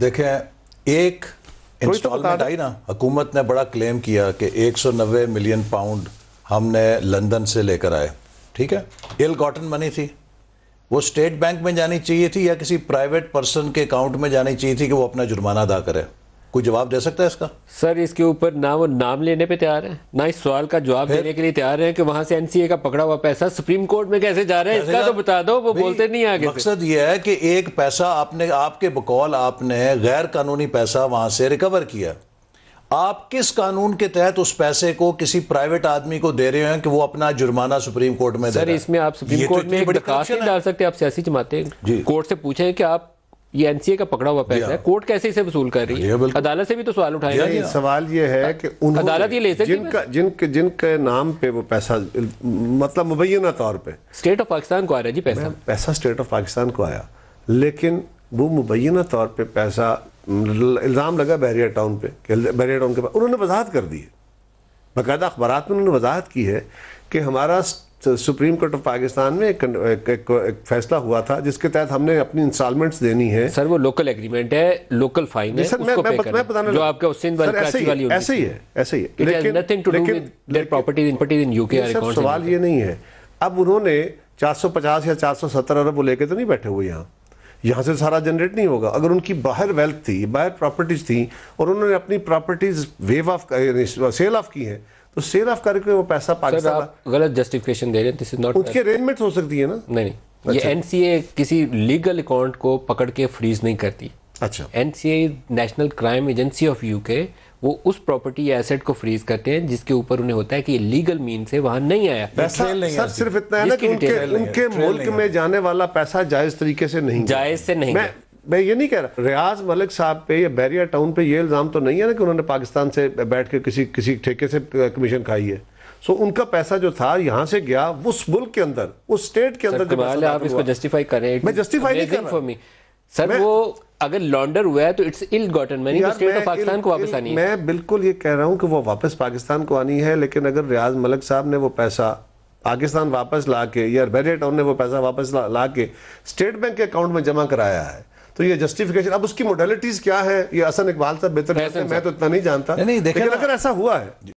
دیکھیں ایک انسٹالمنٹ آئی نا, حکومت نے بڑا کلیم کیا کہ 190 ملین پاؤنڈ ہم نے لندن سے لے کر آئے, ٹھیک ہے, ایل گاٹن منی تھی, وہ اسٹیٹ بینک میں جانی چاہیے تھی یا کسی پرائیویٹ پرسن کے اکاؤنٹ میں جانی چاہیے تھی کہ وہ اپنا جرمانہ ادا کرے؟ کوئی جواب دے سکتا ہے اس کا؟ سر اس کے اوپر نہ وہ نام لینے پہ تیار ہے, نہ اس سوال کا جواب دینے کے لیے تیار ہے کہ وہاں سے این سی اے کا پکڑا ہوا پیسہ سپریم کورٹ میں کیسے جا رہا ہے, اس کا تو بتا دو. وہ بولتے نہیں آگے. مقصد یہ ہے کہ ایک پیسہ آپ کے بقول آپ نے غیر قانونی پیسہ وہاں سے ریکور کیا, آپ کس قانون کے تحت اس پیسے کو کسی پرائیویٹ آدمی کو دے رہے ہیں کہ وہ اپنا جرمانہ سپریم کورٹ میں دے رہا ہے؟ سر اس میں آپ سپریم کورٹ میں ایک درخواست نہیں ڈال سکتے, آپ سیاسی جماعتیں کورٹ سے پوچھیں کہ آپ یہ این سی اے کا پکڑا ہوا پیسہ ہے, کورٹ کیسے اسے وصول کر رہی ہے؟ عدالت سے بھی تو سوال اٹھائے گا. سوال یہ ہے کہ عدالت یہ لے سکتی جن کے نام پہ وہ پیسہ مطلب مبینہ طور پہ اسٹیٹ آف پاکستان کو آ رہا ہے جی پیسہ اسٹیٹ آف پاکستان کو آیا, لیکن وہ مبینہ طور پہ پیسہ الزام لگا بحریہ ٹاؤن پہ کہ بحریہ ٹاؤن کے پاس, انہوں نے وضاحت کر دی ہے, باقاعدہ اخبارات میں انہوں نے وضاحت کی ہے کہ ہمارا سپریم کورٹ آف پاکستان میں ایک فیصلہ ہوا تھا جس کے تحت ہم نے اپنی انسٹالمنٹس دینی ہے. سر وہ لوکل ایگریمنٹ ہے, لوکل فائن ہے, اس کو پے کرنا جو آپ کا سندھ والی کراچی والی ہوگی. ایسے ہی ہے, ایسے ہی ہے, لیکن سوال یہ نہیں ہے. اب انہوں نے 450 یا 470 ارب وہ لے کے تو نہیں بیٹھے ہوئے یہاں سے سارا جنریٹ نہیں ہوگا. اگر ان کی باہر ویلتھ تھی, باہر پراپرٹیز تھیں اور انہوں نے اپنی پراپرٹیز ویو آف سیل آف کی ہیں تو سیل آف کر کے وہ پیسہ پاکستان غلط جسٹیفیکیشن دے رہے ہیں. ان کی ارینجمنٹ ہو سکتی ہے نا. نہیں, یہ این سی اے کسی لیگل اکاؤنٹ کو پکڑ کے فریز نہیں کرتی. اچھا, N C A National Crime Agency of U K وہ اس پراپرٹی یا ایسٹ کو فریز کرتے ہیں جس کے اوپر انہیں ہوتا ہے کہ یہ لیگل مین سے وہاں نہیں آیا. سر صرف اتنا ہے نا کہ ان کے ملک میں جانے والا پیسہ جائز طریقے سے نہیں, جائز سے نہیں. میں یہ نہیں کہہ رہا ریاض ملک صاحب پہ یا بحریہ ٹاؤن پہ یہ الزام تو نہیں ہے نا کہ انہوں نے پاکستان سے بیٹھ کے کسی ٹھیکے سے کمیشن کھائی ہے. سو ان کا پیسہ جو تھا یہاں سے گیا اس ملک کے اندر, اس اسٹیٹ کے اندر. آپ اس کو جسٹیفائی کریں, میں جسٹیفائی نہیں کر رہا. سر وہ اگر لانڈر ہوا ہے تو it's ill gotten money, state of Pakistan کو واپس آنی ہے. میں بالکل یہ کہہ رہا ہوں کہ وہ واپس پاکستان کو آنی ہے, لیکن اگر ریاض ملک صاحب نے وہ پیسہ پاکستان واپس لا کے یا بحریہ ٹاؤن نے وہ پیسہ واپس لا کے اسٹیٹ بینک کے اکاؤنٹ میں جمع کرایا ہے تو یہ جسٹیفیکیشن. اب اس کی موڈیلٹیز کیا ہے یہ حسن اقبال صاحب بہتر, میں تو اتنا نہیں جانتا, لیکن اگر ایسا ہوا ہے